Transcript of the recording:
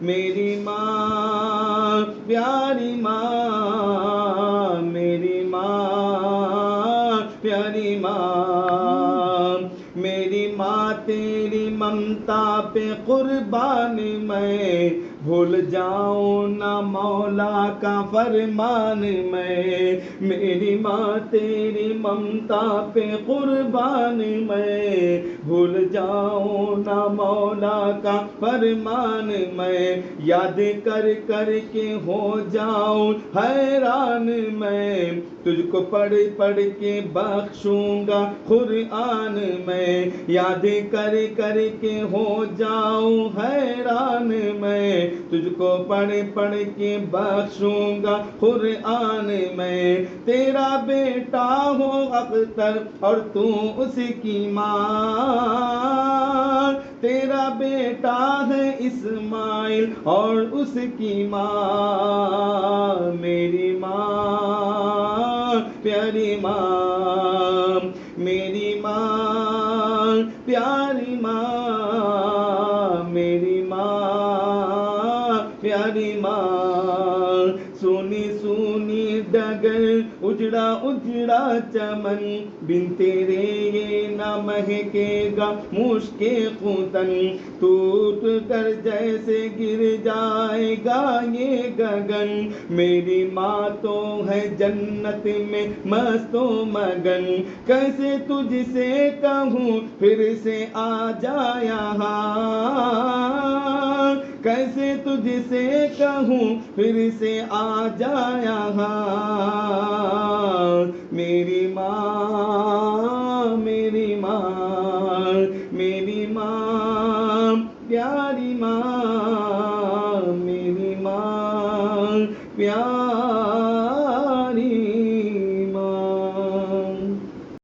میری ماں پیاری ماں، میری ماں پیاری ماں، میری ماں تیری ممتا پہ قربان میں، بھول جاؤں نہ مولا کا فرمان میں، میری ماں تیری ممتا پہ قربان میں، بھول جاؤں نہ مولا کا فرمان میں، یاد کر کر کے ہو جاؤں حیران میں، تجھ کو پڑھ پڑھ کے بخشوں گا قرآن میں، یاد کر کر کے ہو جاؤں حیران میں، تجھ کو پڑھ پڑھ کے بخشوں گا قرآن میں، تیرا بیٹا ہو اختر اور تو اس کی ماں، تیرا بیٹا ہے اسماعیل اور اس کی ماں، میری ماں پیاری ماں، میری ماں پیاری ماں، میری ماں پیاری ماں، سونی سونی ڈگر اجڑا اجڑا چمن، بن تیرے یہ نہ مہکے گا مشک ختن، ٹوٹ کر جیسے گر جائے گا یہ گگن، میری ماں تو ہے جنت میں مست و مگن، کیسے تجھ سے کہوں پھر سے آ جا یہاں، کیسے تجھ سے کہوں پھر سے آ جا یہاں، میری ماں میری ماں، میری ماں پیاری ماں، میری ماں پیاری